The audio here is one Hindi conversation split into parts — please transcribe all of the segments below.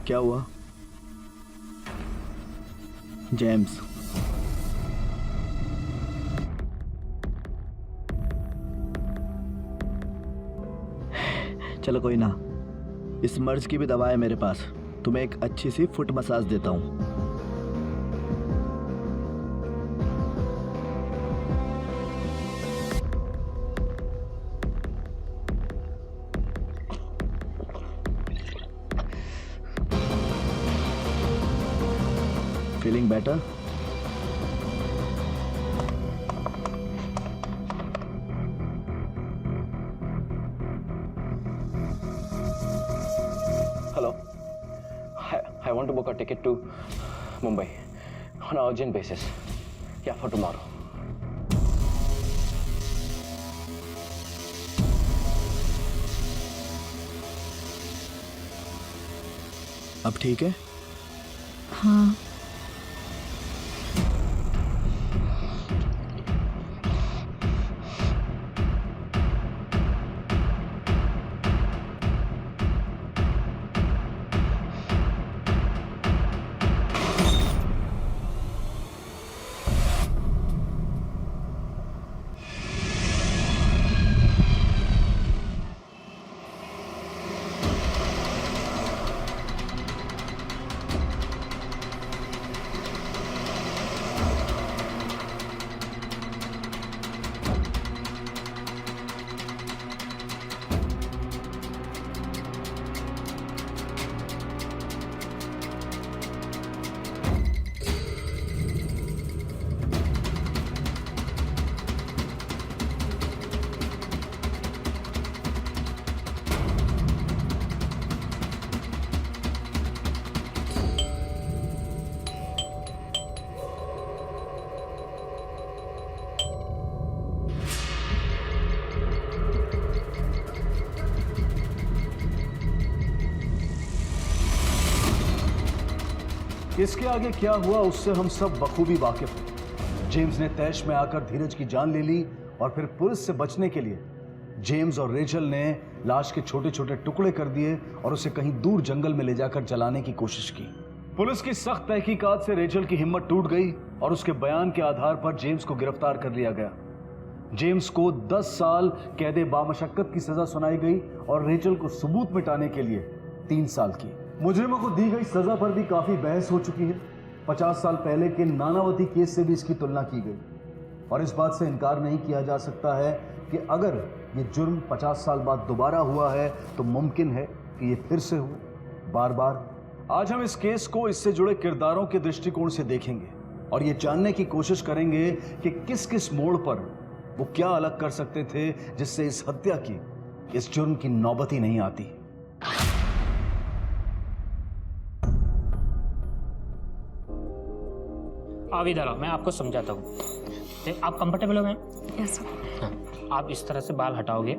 क्या हुआ जेम्स? चलो कोई ना, इस मर्ज की भी दवा है मेरे पास। तुम्हें एक अच्छी सी फुट मसाज देता हूं। Feeling better? Hello. I want to book a ticket to Mumbai on an urgent basis. Yeah, for tomorrow. अब ठीक है? हाँ। इसके आगे क्या हुआ उससे हम सब बखूबी वाकिफ हैं। जेम्स ने तैश में आकर धीरज की जान ले ली और फिर पुलिस से बचने के लिए जेम्स और रेचल ने लाश के छोटे छोटे टुकड़े कर दिए और उसे कहीं दूर जंगल में ले जाकर जलाने की कोशिश की। पुलिस की सख्त तहकीकात से रेचल की हिम्मत टूट गई और उसके बयान के आधार पर जेम्स को गिरफ्तार कर लिया गया। जेम्स को 10 साल कैदे बामशक्कत की सजा सुनाई गई और रेचल को सबूत मिटाने के लिए 3 साल की। मुजरिमों को दी गई सजा पर भी काफी बहस हो चुकी है। 50 साल पहले के नानावती केस से भी इसकी तुलना की गई और इस बात से इनकार नहीं किया जा सकता है कि अगर ये जुर्म 50 साल बाद दोबारा हुआ है तो मुमकिन है कि ये फिर से हो, बार बार। आज हम इस केस को इससे जुड़े किरदारों के दृष्टिकोण से देखेंगे और ये जानने की कोशिश करेंगे कि किस किस मोड़ पर वो क्या अलग कर सकते थे जिससे इस हत्या की, इस जुर्म की नौबत ही नहीं आती। आप इधर आओ, मैं आपको समझाता हूँ। आप कंफर्टेबल हो गए? Yes sir. हाँ, आप इस तरह से बाल हटाओगे,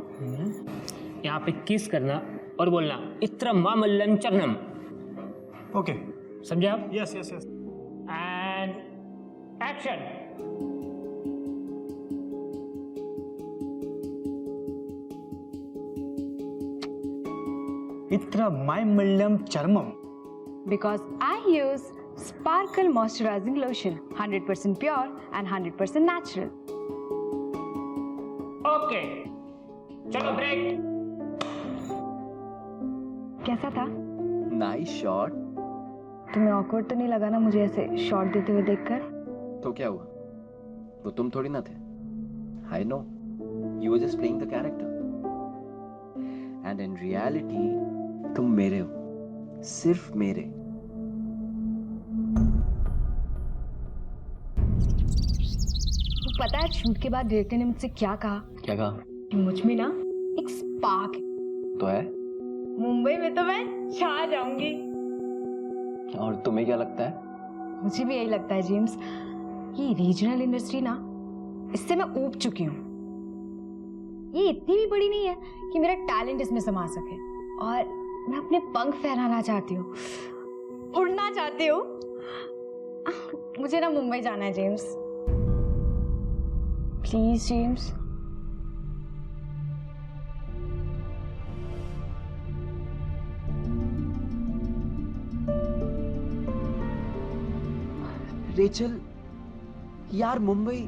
यहाँ पे किस करना और बोलना इत्र मामल्लम चरणम। ओके, समझे आप? Yes yes yes. And action. इत्र मामल्लम चर्मम। Because I use Sparkle Moisturizing Lotion, 100% pure and 100% natural. Okay, चलो ब्रेक। कैसा था? Nice shot. तुम्हें ऑकवर्ड तो नहीं लगा ना मुझे ऐसे शॉट देते हुए देखकर? तो क्या हुआ? वो तुम थोड़ी ना थे। I know, you were just playing the character and in reality तुम मेरे हो, सिर्फ मेरे। पता है शूट के बाद डायरेक्टर ने मुझसे क्या कहा? क्या कहा? कि मुझ में ना एक स्पार्क है। तो है। मुंबई में तो मैं छा जाऊंगी। और तुम्हें क्या लगता है मुझे भी यही लगता है जेम्स, ये रीजनल इंडस्ट्री ना, इससे मैं ऊब चुकी हूँ। ये इतनी भी बड़ी नहीं है कि मेरा टैलेंट इसमें समा सके, और मैं अपने पंख फहराना चाहती हूँ, उड़ना चाहती हूँ। मुझे ना मुंबई जाना है जेम्स, प्लीज जेम्स। रेचल, यार मुंबई।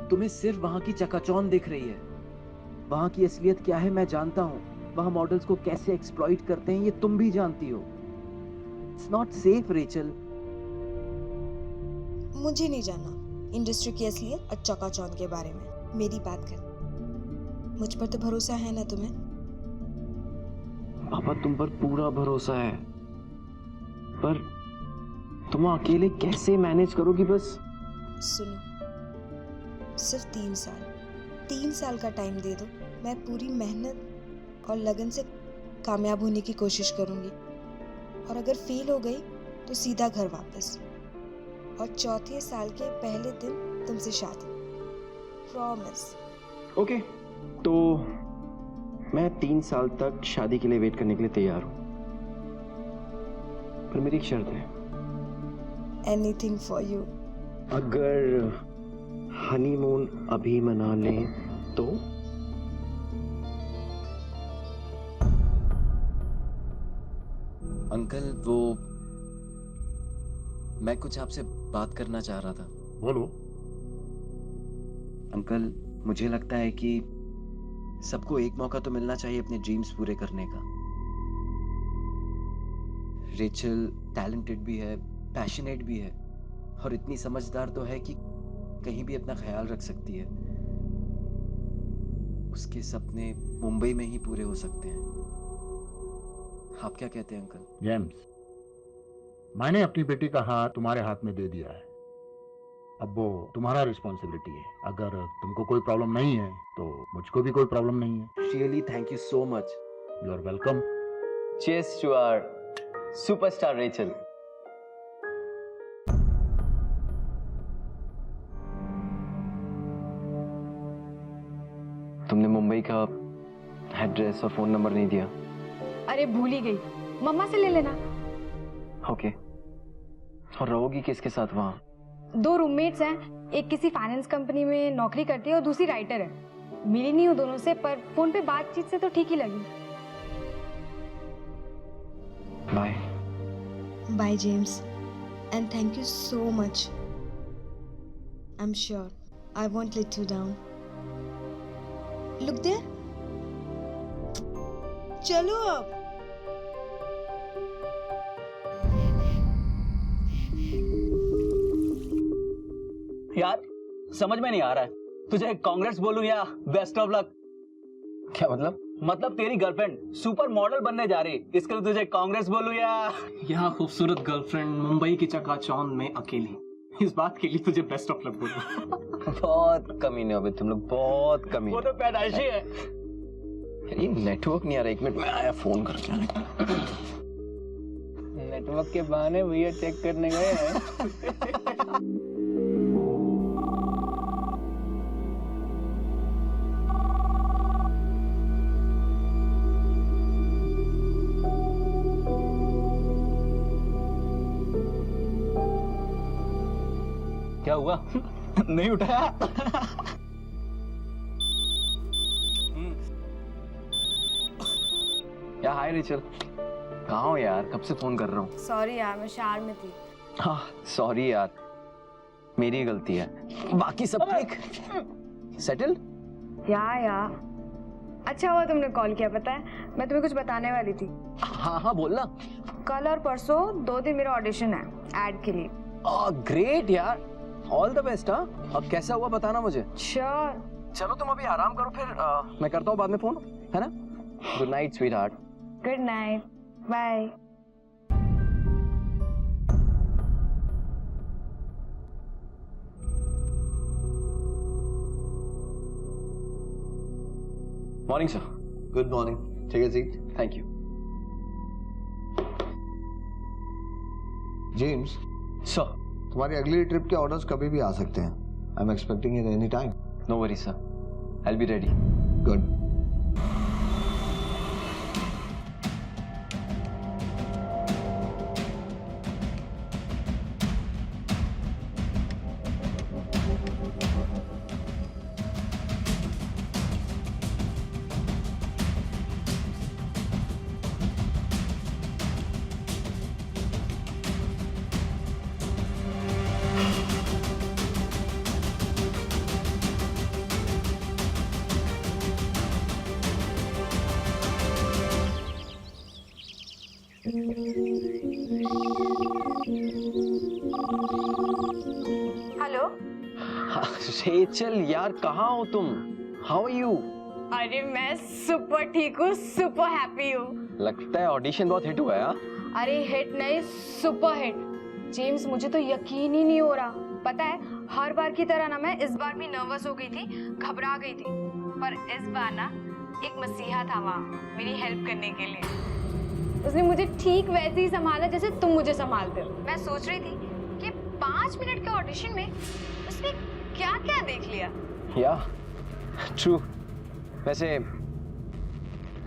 तुम्हें सिर्फ वहां की चकाचौंध दिख रही है। वहां की असलियत क्या है मैं जानता हूं। वहां मॉडल्स को कैसे एक्सप्लॉइट करते हैं ये तुम भी जानती हो। It's not safe Rachel. मुझे नहीं जानना इंडस्ट्री की असलियत और चकाचौंध के बारे में। मेरी बात कर, मुझ पर तो भरोसा है ना तुम्हें? पापा तुम पर पूरा भरोसा है, पर तुम अकेले कैसे मैनेज करोगी? बस सुनो, सिर्फ 3 साल का टाइम दे दो। मैं पूरी मेहनत और लगन से कामयाब होने की कोशिश करूंगी, और अगर फेल हो गई तो सीधा घर वापस, और चौथे साल के पहले दिन तुमसे शादी। प्रॉमिस। ओके, तो मैं 3 साल तक शादी के लिए वेट करने के लिए तैयार हूँ, पर मेरी एक शर्त है। Anything for you. अगर हनीमून अभी मना लें तो? अंकल, वो मैं कुछ आपसे बात करना चाह रहा था। बोलो। अंकल, मुझे लगता है कि सबको एक मौका तो मिलना चाहिए अपने ड्रीम्स पूरे करने का। रेचल टैलेंटेड भी है, पैशनेट भी है, और इतनी समझदार तो है कि कहीं भी अपना ख्याल रख सकती है। उसके सपने मुंबई में ही पूरे हो सकते हैं। आप क्या कहते हैं अंकल? जेम्स, मैंने अपनी बेटी का हाथ तुम्हारे हाथ में दे दिया है। अब वो तुम्हारा रिस्पॉन्सिबिलिटी है। अगर तुमको कोई प्रॉब्लम नहीं है तो मुझको भी कोई प्रॉब्लम नहीं है। Really thank you so much. You are welcome. Cheers to our superstar Rachel. तुमने मुंबई का एड्रेस और फोन नंबर नहीं दिया। अरे भूल ही गई, मम्मा से ले लेना। ओके, और रहोगी किसके साथ वहां? 2 रूममेट्स हैं, एक किसी फाइनेंस कंपनी में नौकरी करती है और दूसरी राइटर है। मिली नहीं हूँ दोनों से, पर फोन पे बातचीत से तो ठीक ही लगी। Bye. Bye James, and thank you so much. I am sure I won't let you down. Look there, चलो अब। यार समझ में नहीं आ रहा है, तुझे कांग्रेस बोलूं या बेस्ट ऑफ लक? क्या मतलब? मतलब तेरी गर्लफ्रेंड सुपर मॉडल बनने जा रही, इसके लिए तुझे कांग्रेस बोलूं या? यहाँ खूबसूरत गर्लफ्रेंड मुंबई की चकाचौंध में अकेली, इस बात के लिए तुझे बेस्ट ऑफ लक बोलूं। बहुत कमीने हो बे तुम लोग, बहुत कमीने। वो तो पैदाइशी है। ये नेटवर्क नहीं आ रहा, 1 मिनट में आया फोन करके। नेटवर्क के बहाने भैया चेक करने गए हैं। क्या हुआ? नहीं उठाया? या हाय रिचल, कहाँ हो यार? कब से फोन कर रहा हूँ। सॉरी यार, मैं शहर में थी। हाँ सॉरी यार, मेरी गलती है। बाकी सब ठीक? सेटल? या अच्छा हुआ तुमने कॉल किया। पता है, मैं तुम्हें कुछ बताने वाली थी। हाँ हाँ बोलना। कल और परसों 2 दिन मेरा ऑडिशन है एड के लिए। ग्रेट यार, ऑल द बेस्ट। हाँ, अब कैसा हुआ बताना मुझे। श्योर। चलो तुम अभी आराम करो, फिर मैं करता हूँ बाद में फोन, है ना? Good night sweetheart. Good night, bye. Morning sir. Good morning, take a seat. Thank you. James, sir. तुम्हारी अगली ट्रिप के ऑर्डर्स कभी भी आ सकते हैं। I am expecting it any time. No worry sir, I will be ready. Good. Hello. Rachel यार, कहाँ हो तुम? How are you? अरे मैं सुपर ठीक हूँ, सुपर हैप्पी हूँ। लगता है ऑडिशन बहुत हिट हुआ है। अरे हिट नहीं, सुपर हिट। जेम्स, मुझे तो यकीन ही नहीं हो रहा। पता है, हर बार की तरह ना मैं इस बार भी नर्वस हो गई थी, घबरा गई थी। पर इस बार ना एक मसीहा था वहाँ मेरी हेल्प करने के लिए। उसने मुझे ठीक वैसे ही संभाला जैसे तुम मुझे संभालते हो। मैं सोच रही थी कि 5 मिनट के ऑडिशन में उसने क्या क्या देख लिया। या ट्रू। वैसे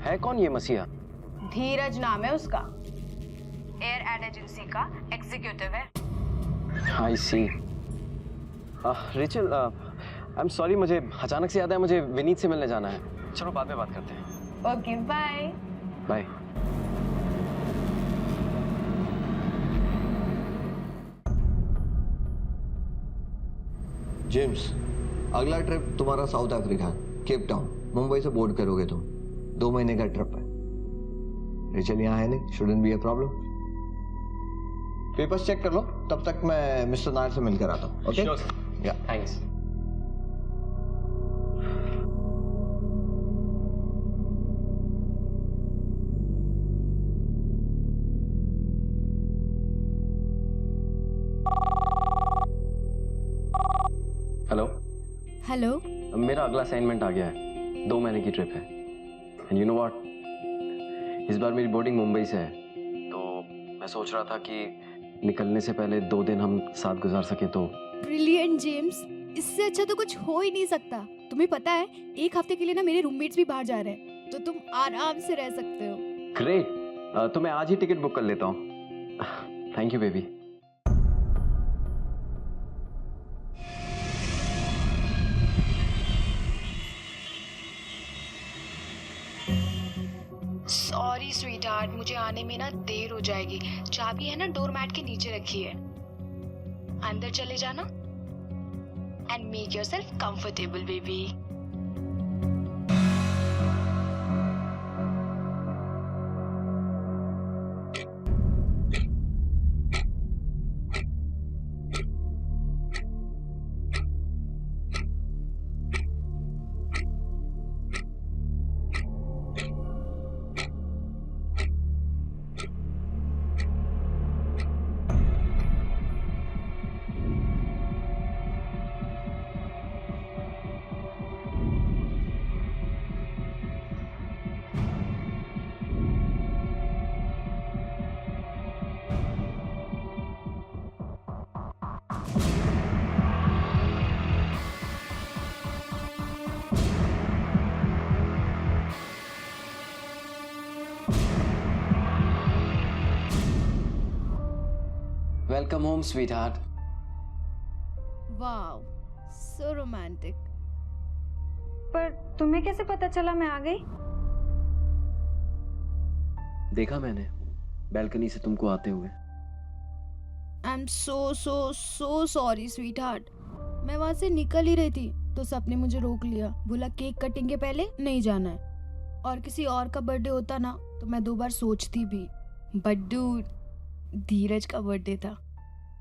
है कौन ये मसीहा? धीरज नाम है उसका, एयर एड एजेंसी का एग्जीक्यूटिव है। आई सी। रेचल, आई एम सॉरी, मुझे अचानक से याद है, मुझे विनीत से मिलने जाना है। चलो बाद में बात करते हैं। Okay, bye bye. जेम्स, अगला ट्रिप तुम्हारा South Africa, Cape Town. Mumbai से बोर्ड करोगे तुम। 2 महीने का ट्रिप है। रेचल यहाँ है नहीं, shouldn't be a problem. Papers check कर लो, तब तक मैं मिस्टर नायर से मिलकर आता हूँ। ओके? या थैंक्स। हेलो। हेलो। मेरा अगला असाइनमेंट आ गया है। 2 महीने की ट्रिप है। एंड यू नो व्हाट, इस बार मेरी बोर्डिंग मुंबई से है, तो मैं सोच रहा था कि निकलने से पहले 2 दिन हम साथ गुजार सके तो। ब्रिलियंट जेम्स, इससे अच्छा तो कुछ हो ही नहीं सकता। तुम्हें पता है, 1 हफ्ते के लिए ना मेरे रूममेट्स भी बाहर जा रहे हैं, तो तुम आराम से रह सकते हो। ग्रेट। तो मैं आज ही टिकट बुक कर लेता हूँ। Thank you baby. Sorry sweetheart, मुझे आने में ना देर हो जाएगी। चाबी है ना डोर मैट के नीचे रखी है, अंदर चले जाना and make yourself comfortable baby. Welcome home sweetheart. Wow, so romantic. पर तुम्हें कैसे पता चला मैं आ गई? देखा मैंने बैल्कनी से तुमको आते हुए। I am so sorry sweetheart. मैं वहां से निकल ही रही थी तो सबने मुझे रोक लिया, बोला केक कटिंग के पहले नहीं जाना है। और किसी और का बर्थडे होता ना तो मैं 2 बार सोचती भी, बट डूड, धीरज का बर्थडे था,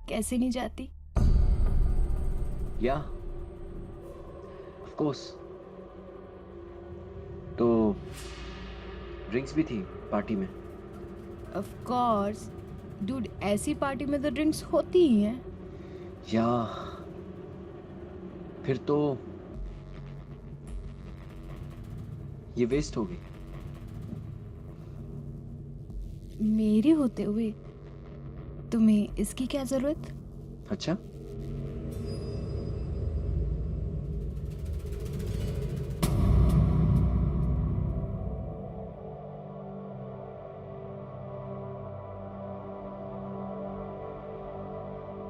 कैसे नहीं जाती। या ऑफ कोर्स। तो ड्रिंक्स भी थी पार्टी में? ऑफ कोर्स डूड, ऐसी पार्टी में तो ड्रिंक्स होती ही हैं। या फिर तो ये वेस्ट हो गई। मेरी होते हुए तुम्हें इसकी क्या जरूरत? अच्छा,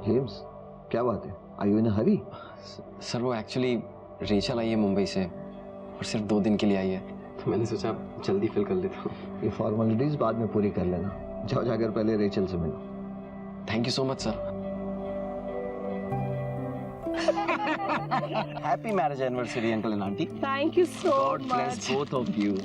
जेम्स, क्या बात है? Are you in a hurry? Sir वो एक्चुअली रेचल आई है मुंबई से और सिर्फ 2 दिन के लिए आई है, तो मैंने सोचा जल्दी फिल कर लेता हूँ। ये फॉर्मेलिटीज बाद में पूरी कर लेना। जाओ जाकर पहले रेचल से मिलो। Thank you so much sir. Happy marriage anniversary uncle and aunty. Thank you so God bless both of you.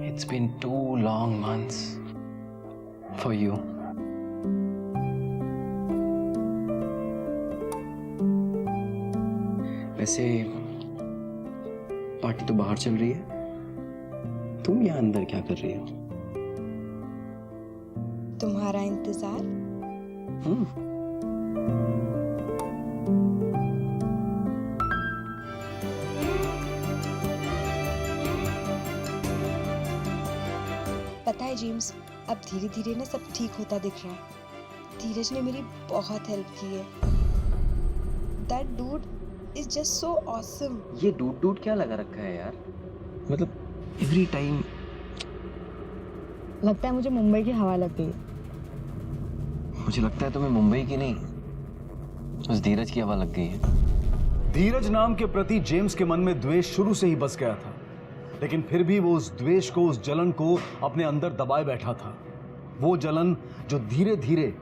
It's been 2 long months for you. वैसे पार्टी तो बाहर चल रही है, तुम यहाँ अंदर क्या कर रही हो? तुम्हारा इंतजार। पता है जेम्स, अब धीरे धीरे ना सब ठीक होता दिख रहा है। धीरज ने मेरी बहुत हेल्प की है। That dude is just so awesome. ये डूड क्या लगा रखा है यार? मतलब एवरी टाइम लगता है मुझे मुंबई की हवा लग गई। मुझे लगता है तुम्हें मुंबई की नहीं, उस धीरज की हवा लग गई है। धीरज नाम के प्रति जेम्स के मन में द्वेष शुरू से ही बस गया था, लेकिन फिर भी वो उस द्वेष को, उस जलन को अपने अंदर दबाए बैठा था। वो जलन जो धीरे धीरे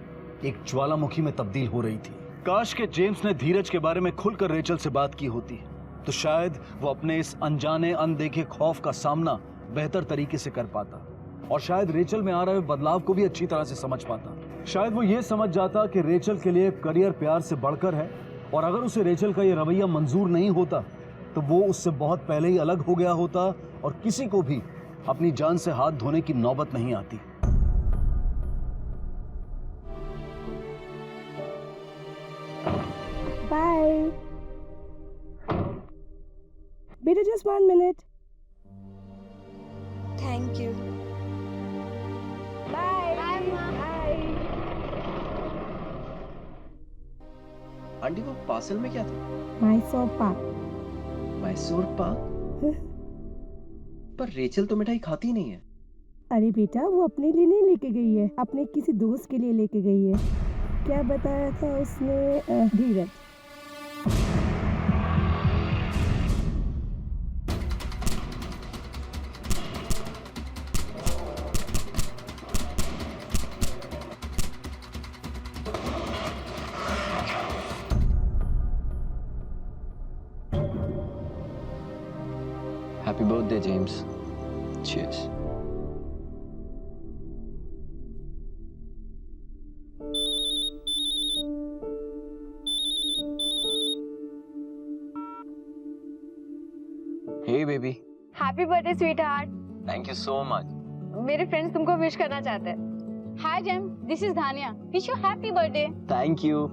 एक ज्वालामुखी में तब्दील हो रही थी। काश के जेम्स ने धीरज के बारे में खुलकर रेचल से बात की होती, तो शायद वो अपने इस अनजाने अनदेखे खौफ का सामना बेहतर तरीके से कर पाता, और शायद रेचल में आ रहे बदलाव को भी अच्छी तरह से समझ पाता। शायद वो ये समझ जाता कि रेचल के लिए करियर प्यार से बढ़कर है, और अगर उसे रेचल का ये रवैया मंजूर नहीं होता तो वो उससे बहुत पहले ही अलग हो गया होता, और किसी को भी अपनी जान से हाथ धोने की नौबत नहीं आती। बाय बेटा, just 1 minute. Thank you. Bye bye. Aunty वो पार्सल में क्या था? मैसूर पाक। मैसूर पाक? पर रेचल तो मिठाई खाती नहीं है। अरे बेटा, वो अपने लिए नहीं लेके गई है, अपने किसी दोस्त के लिए लेके गई है। क्या बताया था उसने? Dheeraj. Happy birthday, James. Cheers. Hey, baby. Happy birthday sweetheart. Thank you so much. मेरे फ्रेंड्स तुमको विश करना चाहते हैं। Hi James, this is Dhaniya, wish you happy birthday. Thank you.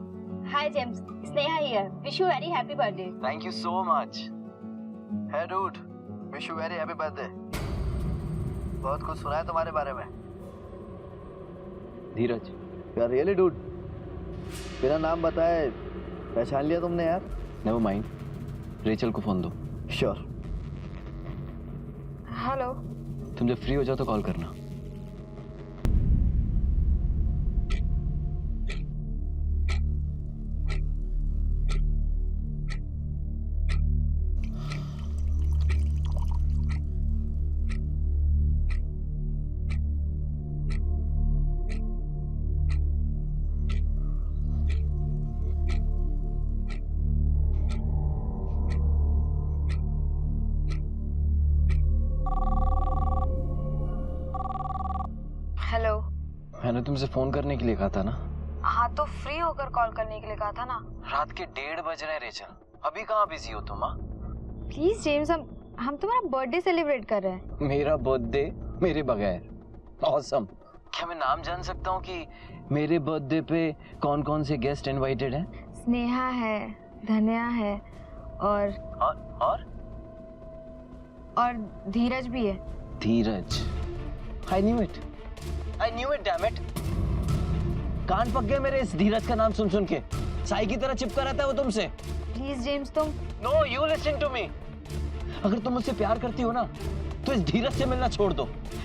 Hi James, Sneha here, wish you very happy birthday. Thank you so much. Hey dude, wish you very happy birthday. बहुत कुछ सुना है तुम्हारे बारे में। धीरज। यार रियली डूड, बिना नाम बताए पहचान लिया तुमने यार। Never mind. रेचल को फोन दो। श्योर। हेलो। तुम जब फ्री हो जाओ तो कॉल करना। हेलो। मैंने तुमसे फोन करने के लिए कहा था ना। हाँ तो फ्री होकर कॉल करने के लिए कहा था ना। रात के 1:30 बज रहे हैं रेचल, अभी कहाँ बिजी हो तुम? प्लीज जेम्स, हम तुम्हारा बर्थडे सेलिब्रेट कर रहे हैं। मेरा बर्थडे मेरे बगैर। ऑसम। क्या मैं नाम जान सकता हूँ कि मेरे बर्थडे पे कौन कौन से गेस्ट इनवाइटेड हैं? स्नेहा है, धन्या है और धीरज भी है। Dheeraj. I knew it damn it. कान पक गए मेरे इस धीरज का नाम सुन सुन के। साई की तरह चिपका रहता है वो तुमसे। प्लीज जेम्स, तुम no, you listen to me. अगर तुम मुझसे प्यार करती हो ना तो इस धीरज से मिलना छोड़ दो।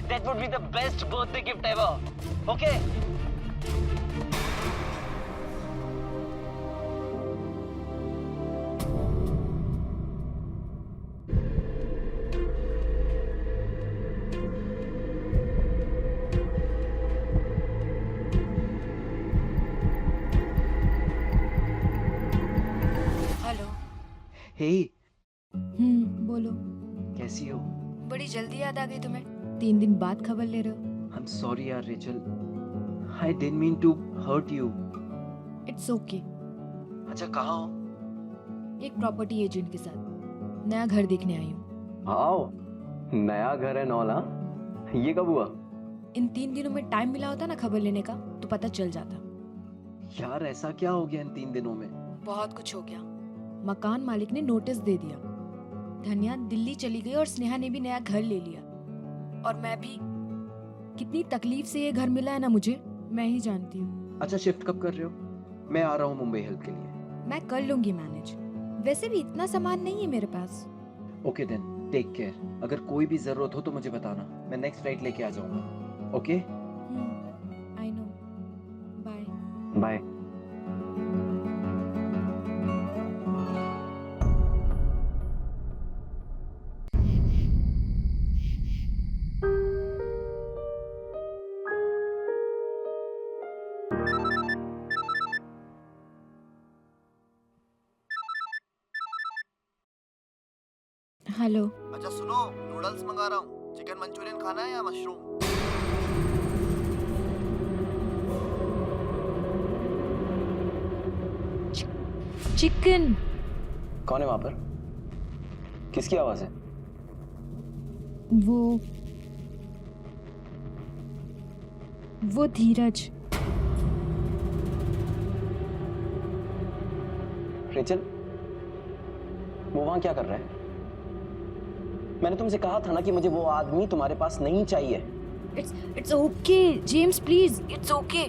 That would be the best birthday gift ever. Okay? Hello. Hey, बोलो। कैसी हो? बड़ी जल्दी याद आ गई तुम्हें। 3 दिन बाद खबर ले रहे हो। आई एम सॉरी यार Rachel, I didn't mean to hurt you. It's okay. अच्छा, कहाँ हो? एक प्रॉपर्टी एजेंट के साथ नया घर देखने आई हूँ। आओ, नया घर है नौला। ये कब हुआ? इन 3 दिनों में टाइम मिला होता ना खबर लेने का तो पता चल जाता। यार ऐसा क्या हो गया इन 3 दिनों में? बहुत कुछ हो गया। मकान मालिक ने नोटिस दे दिया, धन्या दिल्ली चली गई और स्नेहा ने भी नया घर ले लिया। और मैं भी, कितनी तकलीफ से ये घर मिला है ना मुझे, मैं ही जानती हूँ। अच्छा, शिफ्ट कब कर रहे हो? मैं आ रहा हूँ मुंबई हेल्प के लिए। मैं कर लूंगी मैनेज। वैसे भी इतना सामान नहीं है मेरे पास। Okay then, take care. अगर कोई भी जरूरत हो तो मुझे बताना, मैं नेक्स्ट फ्लाइट लेके आ जाऊंगा। Okay? I know. Bye. Bye. Hello. अच्छा सुनो, नूडल्स मंगा रहा हूँ। चिकन मंचूरियन खाना है या मशरूम? चिकन। कौन है वहां पर? किसकी आवाज है? वो धीरज। रेचल, वो वहां क्या कर रहा है? मैंने तुमसे कहा था ना कि मुझे वो आदमी तुम्हारे पास नहीं चाहिए। It's okay James, please, it's okay.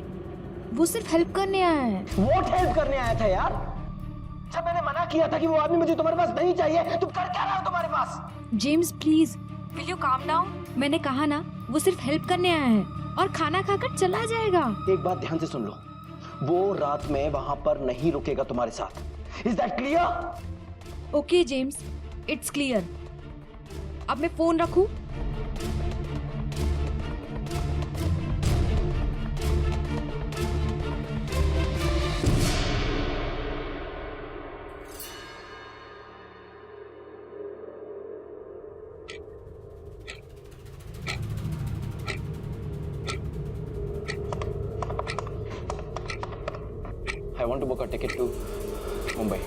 वो सिर्फ हेल्प करने आया है। व्हाट हेल्प करने आया था यार? जब मैंने मना किया था कि वो आदमी मुझे तुम्हारे पास नहीं चाहिए, तुम कर क्या रहे हो तुम्हारे पास? James please, will you calm down? मैंने कहा ना, वो सिर्फ हेल्प करने आया है और खाना खाकर चला जाएगा। एक बात ध्यान से सुन लो, वो रात में वहां पर नहीं रुकेगा तुम्हारे साथ। Is that clear? Okay James, it's clear. अब मैं फोन रखूं? I want to book a ticket to Mumbai.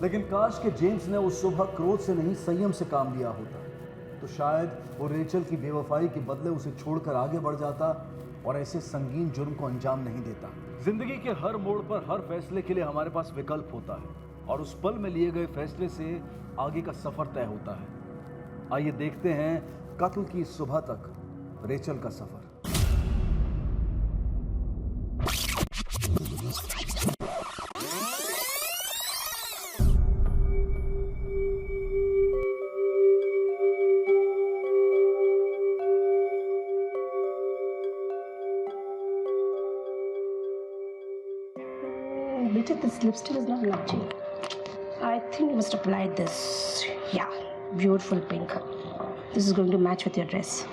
लेकिन काश के जेम्स ने उस सुबह क्रोध से नहीं संयम से काम लिया होता, तो शायद वो रेचल की बेवफाई के बदले उसे छोड़कर आगे बढ़ जाता और ऐसे संगीन जुर्म को अंजाम नहीं देता। जिंदगी के हर मोड़ पर हर फैसले के लिए हमारे पास विकल्प होता है और उस पल में लिए गए फैसले से आगे का सफर तय होता है। आइए देखते हैं कत्ल की सुबह तक रेचल का सफर। Sweetie, this lipstick is not matching. I think you must apply this. Yeah, beautiful pink. This is going to match with your dress.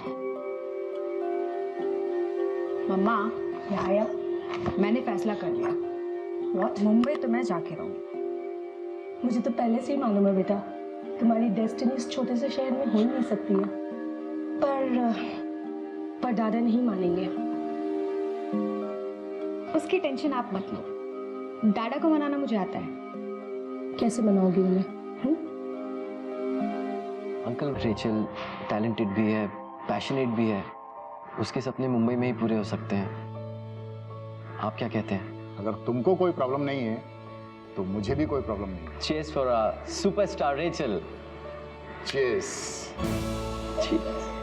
Mamma, Yeah. मैंने फैसला कर लिया। What? मुंबई तो मैं जाके रहूँगी। मुझे तो पहले से ही मालूम है बेटा, तुम्हारी डेस्टिनी इस छोटे से शहर में हो ही नहीं सकती है। पर दादा नहीं मानेंगे। उसकी टेंशन आप मत लो, डाडा को मनाना मुझे आता है। कैसे मनाओगी उन्हें? अंकल, रेचल टैलेंटेड भी है, पैशनेट भी है, उसके सपने मुंबई में ही पूरे हो सकते हैं। आप क्या कहते हैं? अगर तुमको कोई प्रॉब्लम नहीं है तो मुझे भी कोई प्रॉब्लम नहीं है। Cheers for a superstar Rachel. Cheers. Cheers.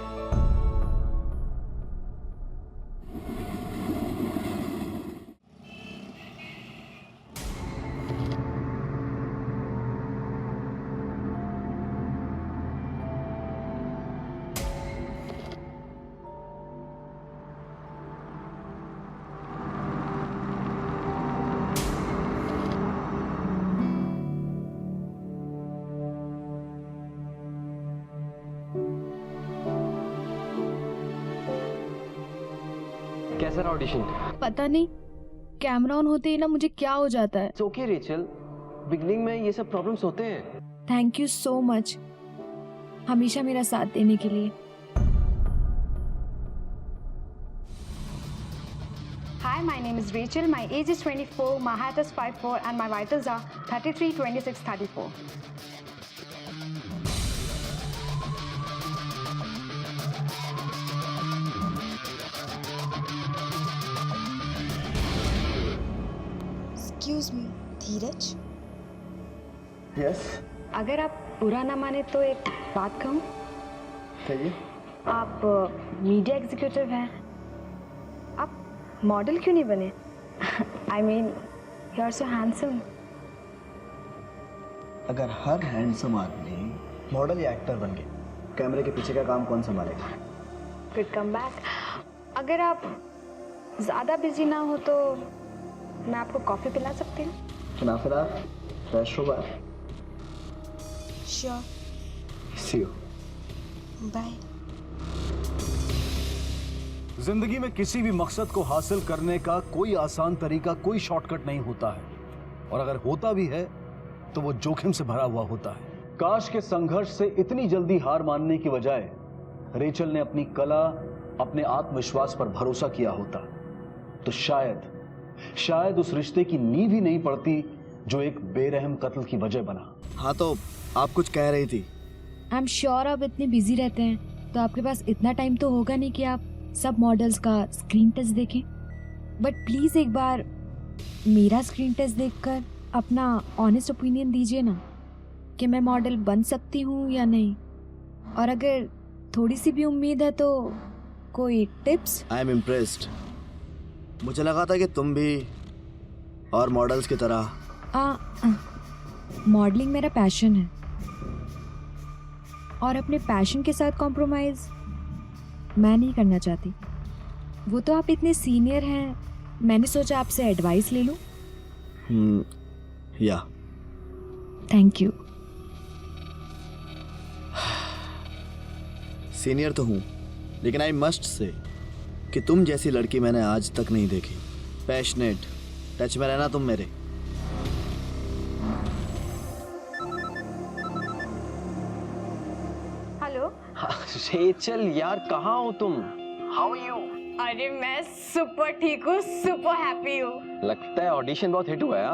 कैसा रहा ऑडिशन? पता नहीं, कैमरा ऑन होते ही ना मुझे क्या हो जाता है। It's okay रेचल, बिगनिंग में ये सब प्रॉब्लम्स होते हैं। थैंक यू सो मच हमेशा मेरा साथ देने के लिए। Hi, my name is Rachel. My age is 24, my height is 5'4", and my vitals are 33, 26, 34. Excuse me, Dheeraj? Yes, अगर आप बुरा ना माने तो एक बात कहूँ? कहिए। आप मीडिया एग्जीक्यूटिव हैं, आप मॉडल क्यों नहीं बने? I mean you are so handsome. अगर हर हैंडसम आदमी मॉडल या एक्टर बन गए, कैमरे के पीछे का काम कौन संभालेगा? Good come back. अगर आप ज़्यादा बिजी ना हो तो मैं आपको कॉफ़ी पिला सकती हूँ। मुनाफिरा, फ्रेश हो बार। Sure, see you. बाय। जिंदगी में किसी भी मकसद को हासिल करने का कोई आसान तरीका, कोई शॉर्टकट नहीं होता है, और अगर होता भी है तो वो जोखिम से भरा हुआ होता है। काश के संघर्ष से इतनी जल्दी हार मानने की बजाय रेचल ने अपनी कला, अपने आत्मविश्वास पर भरोसा किया होता तो शायद उस रिश्ते की नींव ही नहीं पड़ती जो एक बेरहम कत्ल की वजह बना। हाँ, तो आप कुछ कह रही थी। आई एम श्योर आप इतने बिजी रहते हैं तो आपके पास इतना टाइम तो होगा नहीं कि आप सब मॉडल्स का स्क्रीन टेस्ट देखें। बट प्लीज़ एक बार मेरा स्क्रीन टेस्ट देखकर अपना ऑनेस्ट ओपिनियन दीजिए ना कि मैं मॉडल बन सकती हूँ या नहीं, और अगर थोड़ी सी भी उम्मीद है तो कोई टिप्स। I am impressed. मुझे लगा था कि तुम भी और मॉडल्स की तरह। मॉडलिंग मेरा पैशन है और अपने पैशन के साथ कॉम्प्रोमाइज़ मैं नहीं करना चाहती। वो तो आप इतने सीनियर हैं, मैंने सोचा आपसे एडवाइस ले लूं। या थैंक यू। सीनियर तो हूँ, लेकिन आई मस्ट से कि तुम जैसी लड़की मैंने आज तक नहीं देखी। पैशनेट, टच में रहना तुम मेरे। हेलो रेचल यार, कहाँ हो तुम? How you? अरे मैं सुपर ठीक हूँ, सुपर हैप्पी हूँ। लगता है ऑडिशन बहुत हिट हुआ है।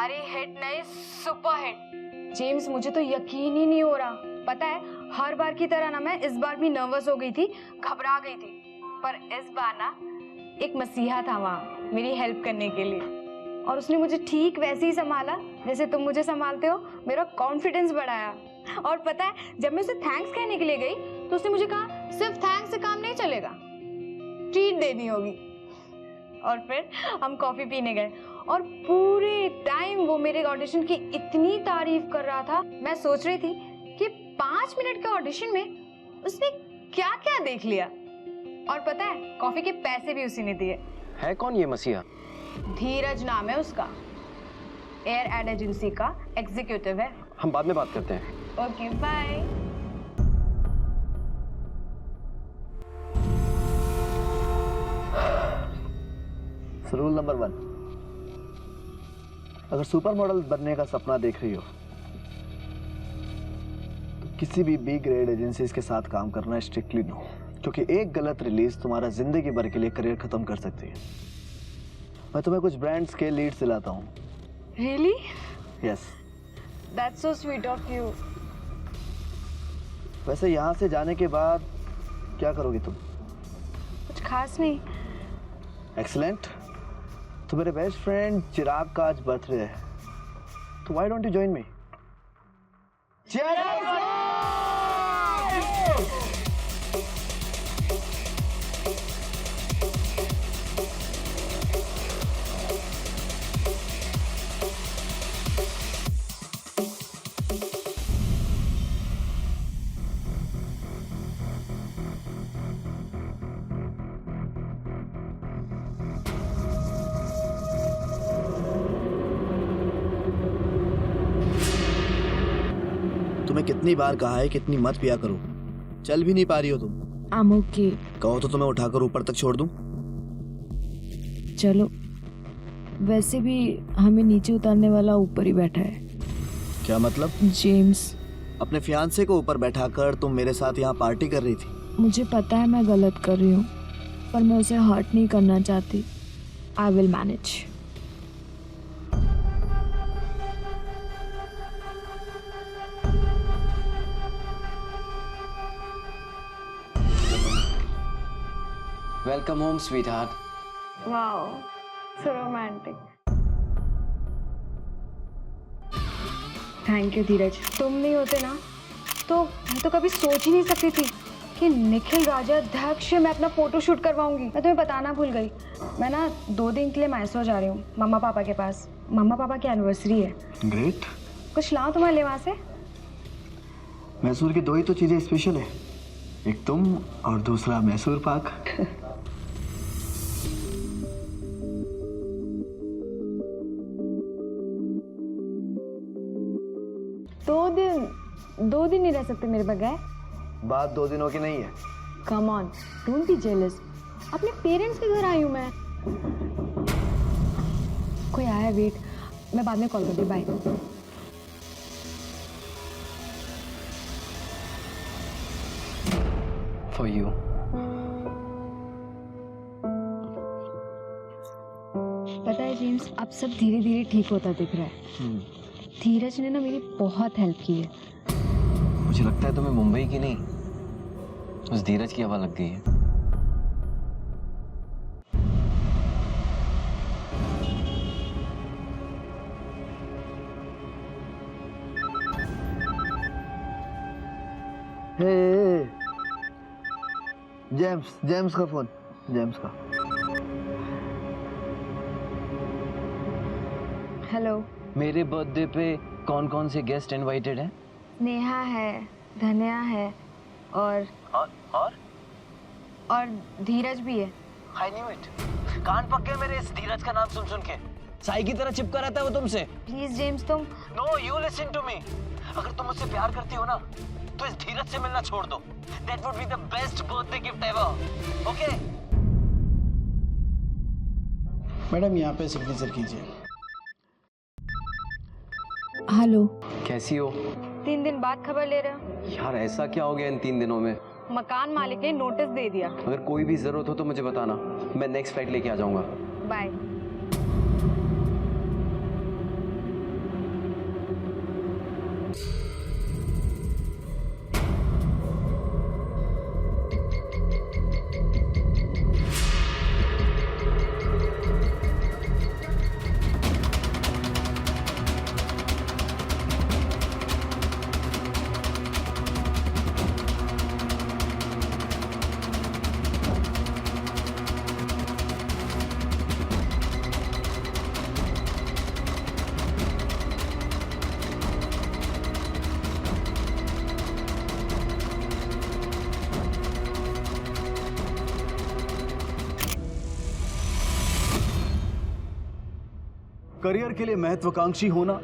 अरे हिट नहीं, सुपर हिट। जेम्स, मुझे तो यकीन ही नहीं हो रहा। पता है, हर बार की तरह ना मैं इस बार भी नर्वस हो गई थी, घबरा गई थी, पर इस बार ना एक मसीहा था वहाँ मेरी हेल्प करने के लिए, और उसने मुझे ठीक वैसे ही संभाला जैसे तुम मुझे संभालते हो। मेरा कॉन्फिडेंस बढ़ाया, और पता है जब मैं उसे थैंक्स कहने के लिए गई तो उसने मुझे कहा सिर्फ थैंक्स से काम नहीं चलेगा, ट्रीट देनी होगी। और फिर हम कॉफी पीने गए, और पूरे टाइम वो मेरे ऑडिशन की इतनी तारीफ कर रहा था। मैं सोच रही थी कि 5 मिनट के ऑडिशन में उसने क्या क्या देख लिया, और पता है कॉफी के पैसे भी उसी ने दिए। है कौन ये मसीहा? धीरज नाम है उसका। एयर एड एजेंसी का एग्जीक्यूटिव है। हम बाद में बात करते हैं। Okay bye. रूल नंबर 1, अगर सुपर मॉडल बनने का सपना देख रही हो तो किसी भी बी ग्रेड एजेंसीज के साथ काम करना स्ट्रिक्टली नो, क्योंकि एक गलत रिलीज तुम्हारा जिंदगी भर के लिए करियर खत्म कर सकती है। मैं तुम्हें कुछ ब्रांड्स के लीड दिलाता हूँ। Really? Yes. That's so sweet of you. वैसे यहाँ से जाने के बाद क्या करोगी तुम? कुछ खास नहीं। एक्सीलेंट। तो मेरे बेस्ट फ्रेंड चिराग का आज बर्थडे है, तो why don't you join me? तुम्हें कितनी बार कहा है कि इतनी मत पिया करो, चल भी नहीं पा रही हो तुम। I'm okay. कहो तो तुम्हें उठाकर ऊपर तक छोड़ दूं? चलो, वैसे भी हमें नीचे उतारने वाला ऊपर ही बैठा है। क्या मतलब? जेम्स। अपने फियांसे को ऊपर बैठाकर तुम मेरे साथ यहाँ पार्टी कर रही थी। मुझे पता है मैं गलत कर रही हूँ, पर मैं उसे हर्ट नहीं करना चाहती। I will manage. Welcome home sweetheart. Wow, so romantic. Thank you Dheeraj. तुम नहीं होते ना तो मैं तो कभी सोच ही नहीं सकती थी कि निखिल राजाध्यक्ष मैं अपना फोटो शूट करवाऊंगी। मैं तुम्हें बताना भूल गई, मैं ना 2 दिन के लिए मैसूर जा रही हूँ मम्मा पापा के पास। मम्मा पापा की एनिवर्सरी है। ग्रेट। कुछ लाऊं तुम्हारे लिए वहाँ से? मैसूर की 2 ही तो चीजें स्पेशल है, एक तुम और दूसरा मैसूर पाक। दो दिन नहीं रह सकते मेरे बगैर? बात 2 दिनों की नहीं है। Come on, don't be jealous. अपने पेरेंट्स के घर आई हूँ मैं। कोई आया है, वेट, मैं बाद में कॉल करती हूँ। बाय। For you. पता है जेम्स, अब सब धीरे धीरे ठीक होता दिख रहा है। धीरज ने ना मेरी बहुत हेल्प की है। मुझे लगता है तुम्हें मुंबई की नहीं, उस धीरज की हवा लग गई है। हे, जेम्स का फोन। जेम्स का। हेलो। मेरे बर्थडे पे कौन कौन से गेस्ट इनवाइटेड हैं? नेहा है, धन्या है और धीरज भी है। आई न्यू इट। कान पक गए मेरे इस धीरज का नाम सुन सुन के। साई की तरह चिपका रहता है वो तुमसे। प्लीज जेम्स, तुम। No, you listen to me. अगर तुम मुझसे प्यार करती हो ना तो इस धीरज से मिलना छोड़ दो। That would be the best birthday gift ever. Okay? Madam यहाँ पे सिग्नेचर कीजिए। हेलो। कैसी हो? 3 दिन बाद खबर ले रहे हो? यार ऐसा क्या हो गया इन 3 दिनों में? मकान मालिक ने नोटिस दे दिया। अगर कोई भी जरूरत हो तो मुझे बताना, मैं नेक्स्ट फ्लाइट लेके आ जाऊंगा। बाय। करियर के लिए महत्वाकांक्षी होना,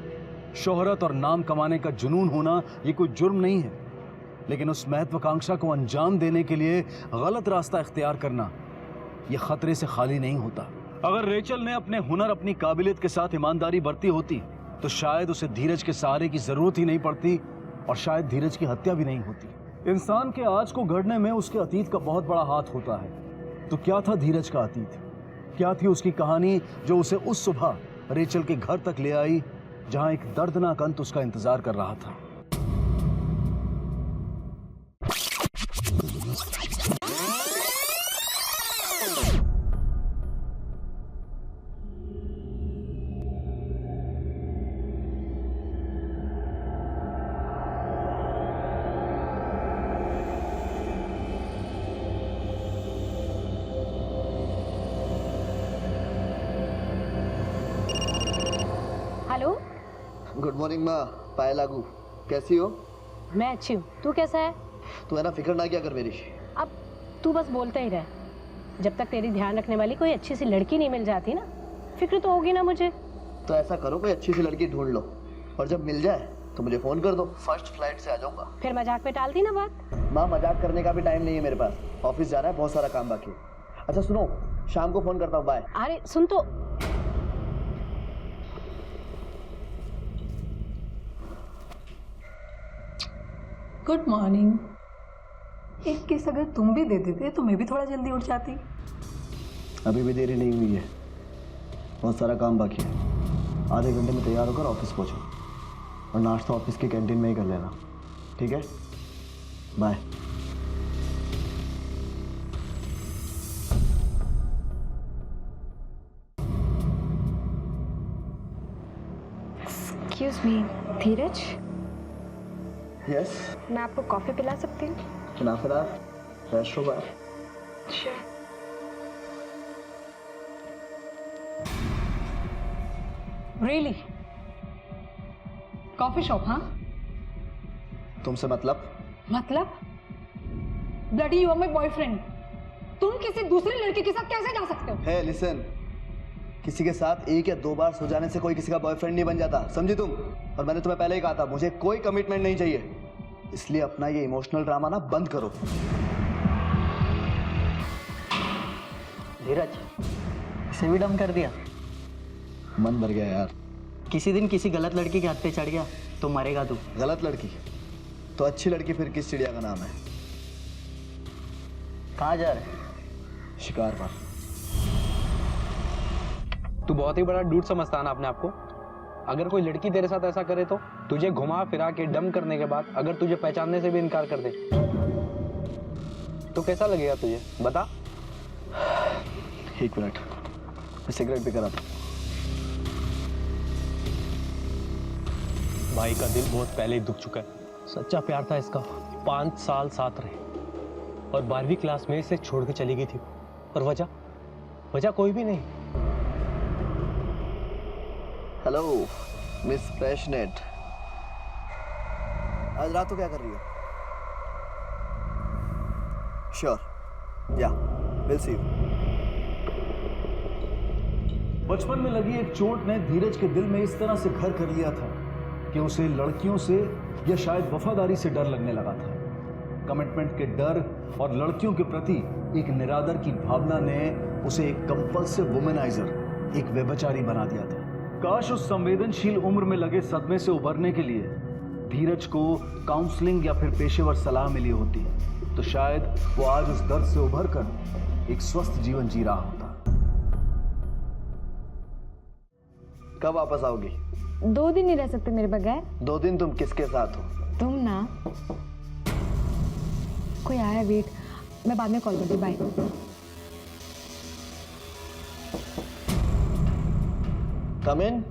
शोहरत और नाम कमाने का जुनून होना ये कोई जुर्म नहीं है, लेकिन उस महत्वाकांक्षा को अंजाम देने के लिए गलत रास्ता इख्तियार करना ये खतरे से खाली नहीं होता। अगर रेचल ने अपने हुनर, अपनी काबिलियत के साथ ईमानदारी बरती होती तो शायद उसे धीरज के सहारे की जरूरत ही नहीं पड़ती और शायद धीरज की हत्या भी नहीं होती। इंसान के आज को गढ़ने में उसके अतीत का बहुत बड़ा हाथ होता है। तो क्या था धीरज का अतीत? क्या थी उसकी कहानी जो उसे उस सुबह रेचल के घर तक ले आई जहां एक दर्दनाक अंत उसका इंतजार कर रहा था? हेलो, गुड मॉर्निंग माँ। पायल लागू, कैसी हो? मैं अच्छी हूँ, तू कैसा है? तू है ना, फिक्र ना क्या कर मेरी। अब तू बस बोलता ही रह। जब तक तेरी ध्यान रखने वाली कोई अच्छी सी लड़की नहीं मिल जाती ना, फिक्र तो होगी ना मुझे। तो ऐसा करो, कोई अच्छी सी लड़की ढूंढ लो और जब मिल जाए तो मुझे फोन कर दो, फर्स्ट फ्लाइट से आ जाऊंगा। फिर मजाक में टाल दी ना बात। माँ, मजाक करने का भी टाइम नहीं है मेरे पास, ऑफिस जाना है, बहुत सारा काम बाकी है। अच्छा सुनो, शाम को फोन करता हूँ, बाय। अरे सुन तो, गुड मॉर्निंग। एक किस अगर तुम भी दे देते तो मैं भी थोड़ा जल्दी उठ जाती। अभी भी देरी नहीं हुई है, बहुत सारा काम बाकी है। आधे घंटे में तैयार होकर ऑफिस पहुंचो और नाश्ता ऑफिस की कैंटीन में ही कर लेना, ठीक है? बाय। एक्सक्यूज मी, धीरज, यस, मैं आपको कॉफी पिला सकती हूँ? फ्रेश हो बाय। रियली? Coffee shop? हाँ, तुमसे मतलब? मतलब bloody you are my boyfriend. तुम किसी दूसरे लड़के के साथ कैसे जा सकते हो? हे लिसन, किसी के साथ एक या दो बार सो जाने से कोई किसी का बॉयफ्रेंड नहीं बन जाता, समझी तुम? और मैंने तुम्हें पहले ही कहा था, मुझे कोई कमिटमेंट नहीं चाहिए, इसलिए अपना ये इमोशनल ड्रामा ना बंद करो। धीरज, इसे भी डम कर दिया। मन भर गया यार। किसी दिन किसी गलत लड़की के हाथ पे चढ़ गया तो मरेगा तू। गलत लड़की? तो अच्छी लड़की फिर किस चिड़िया का नाम है? कहाँ जा रहे? शिकार पर। तू बहुत ही बड़ा डूड समझता है ना अपने आप को। अगर कोई लड़की तेरे साथ ऐसा करे तो तुझे घुमा फिरा के डम करने के बाद अगर तुझे पहचानने से भी इनकार कर दे तो कैसा लगेगा तुझे, बता? एक मिनट, मैं सिगरेट भी करा था। भाई का दिल बहुत पहले ही दुख चुका है। सच्चा प्यार था इसका, 5 साल साथ रहे और 12वीं क्लास में इसे छोड़ के चली गई थी। और वजह कोई भी नहीं। हेलो मिस पैशनेट, आज रात को क्या कर रही हो? श्योर, या विल सी यू। बचपन में लगी एक चोट ने धीरज के दिल में इस तरह से घर कर लिया था कि उसे लड़कियों से या शायद वफादारी से डर लगने लगा था। कमिटमेंट के डर और लड़कियों के प्रति एक निरादर की भावना ने उसे एक कंपल्सिव वुमेनाइजर, एक व्यभिचारी बना दिया था। काश उस संवेदनशील उम्र में लगे सदमे से उबरने के लिए धीरज को काउंसलिंग या फिर पेशेवर सलाह मिली होती, तो शायद वो आज उस दर्द से उभर कर एक स्वस्थ जीवन जी रहा होता। कब वापस आओगी? 2 दिन नहीं रह सकते मेरे बगैर। 2 दिन तुम किसके साथ हो? तुम ना। कोई आया, वेट, मैं बाद में कॉल करती हूँ, बाय। कम इन।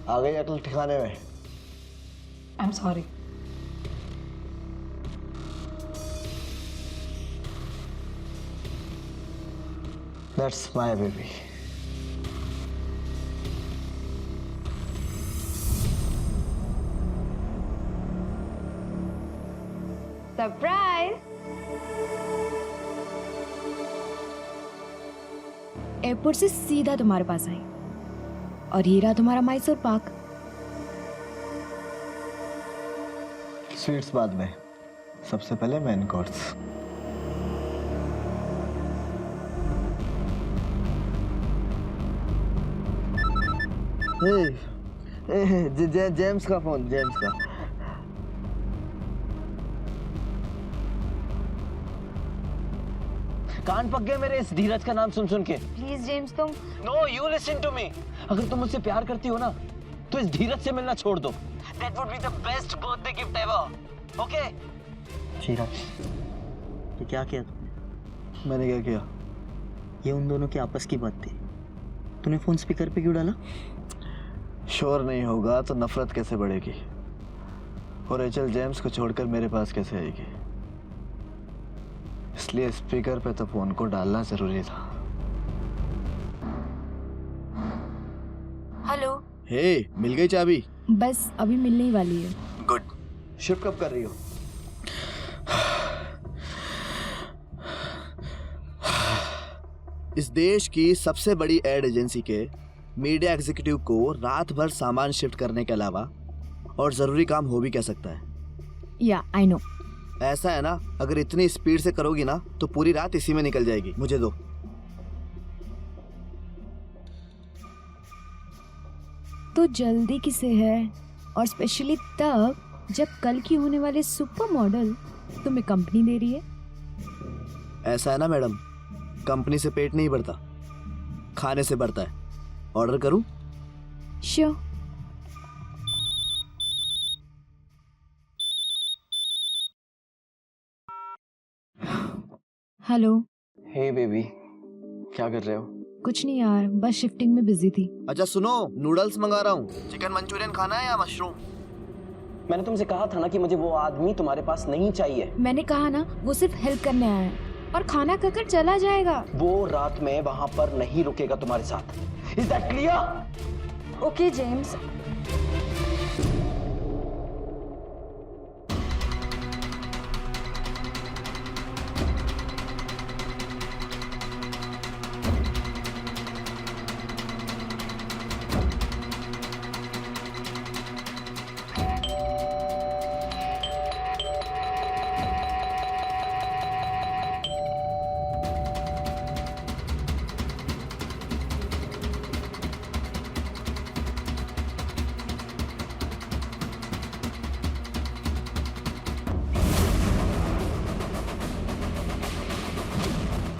आ गई अकल ठिकाने में? आई am sorry. That's my baby. Surprise. Airport से सीधा तुम्हारे पास आई और ये रहा तुम्हारा मैसूर पाक। स्वीट्स बाद में, सबसे पहले मेन कोर्स। जेम्स का फोन, जेम्स का। कान पक गए मेरे इस धीरज का नाम सुन सुन के। प्लीज जेम्स तुम। No, you listen to me. अगर तुम मुझसे प्यार करती हो ना तो इस धीरज से मिलना छोड़ दो। That would be the best birthday gift ever. Okay? Dheeraj, ये क्या किया तुमने? मैंने क्या किया? ये उन दोनों की आपस की बात थी। तूने फोन स्पीकर पे क्यों डाला? शोर नहीं होगा तो नफरत कैसे बढ़ेगी, और रेचल जेम्स को छोड़कर मेरे पास कैसे आएगी? इसलिए स्पीकर पे तो फोन को डालना जरूरी था। हेलो। हे, मिल गई चाबी? बस अभी मिलने ही वाली है। गुड। शिफ्ट कब कर रही हो? इस देश की सबसे बड़ी एड एजेंसी के मीडिया एग्जीक्यूटिव को रात भर सामान शिफ्ट करने के अलावा और जरूरी काम हो भी क्या सकता है? या आई नो। ऐसा है ना, अगर इतनी स्पीड से करोगी ना तो पूरी रात इसी में निकल जाएगी। मुझे दो। तो जल्दी किसे है, और स्पेशली तब जब कल की होने वाले सुपर मॉडल तुम्हें कंपनी दे रही है। ऐसा है ना मैडम, कंपनी से पेट नहीं भरता, खाने से भरता है। ऑर्डर करूं? श्योर। हेलो। हे बेबी, क्या कर रहे हो? कुछ नहीं यार, बस शिफ्टिंग में बिजी थी। अच्छा सुनो, नूडल्स मंगा रहा हूँ। चिकन मंचूरियन खाना है या मशरूम? मैंने तुमसे कहा था ना कि मुझे वो आदमी तुम्हारे पास नहीं चाहिए। मैंने कहा ना, वो सिर्फ हेल्प करने आया है और खाना खाकर चला जाएगा। वो रात में वहां पर नहीं रुकेगा तुम्हारे साथ। Is that clear? Okay James.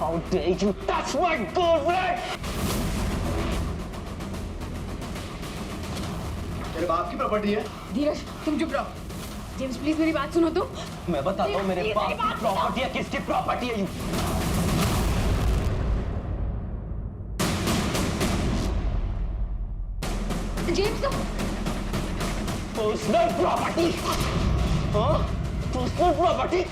How dare you touch my girlfriend? तेरे बाप की प्रॉपर्टी है। धीरज तुम चुप रहो। जेम्स प्लीज मेरी बात सुनो तो। मैं बताता हूँ मेरे बाप की प्रॉपर्टी है, किसकी प्रॉपर्टी है। जेम्स तुम पर्सनल प्रॉपर्टी। हाँ, personal property.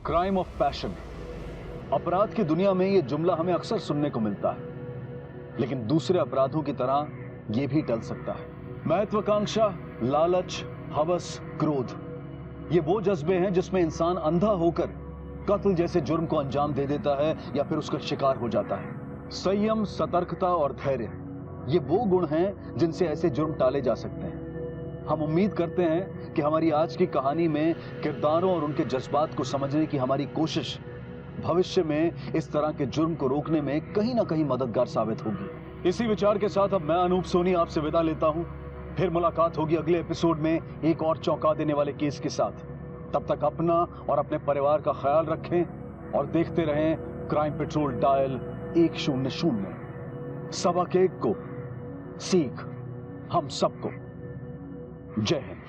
Crime of passion. अपराध की दुनिया में यह जुमला हमें अक्सर सुनने को मिलता है, लेकिन दूसरे अपराधों की तरह यह भी टल सकता है। महत्वाकांक्षा, लालच, हवस, क्रोध, ये वो जज्बे हैं जिसमें इंसान अंधा होकर कत्ल जैसे जुर्म को अंजाम दे देता है या फिर उसका शिकार हो जाता है। संयम, सतर्कता और धैर्य, ये वो गुण हैं जिनसे ऐसे जुर्म टाले जा सकते हैं। हम उम्मीद करते हैं कि हमारी आज की कहानी में किरदारों और उनके जज्बात को समझने की हमारी कोशिश भविष्य में इस तरह के जुर्म को रोकने में कहीं ना कहीं मददगार साबित होगी। इसी विचार के साथ अब मैं अनूप सोनी आपसे विदा लेता हूं। फिर मुलाकात होगी अगले एपिसोड में एक और चौंका देने वाले केस के साथ। तब तक अपना और अपने परिवार का ख्याल रखें और देखते रहें क्राइम पेट्रोल डायल 100। सबक एक को, सीख हम सबको। जय हिंद।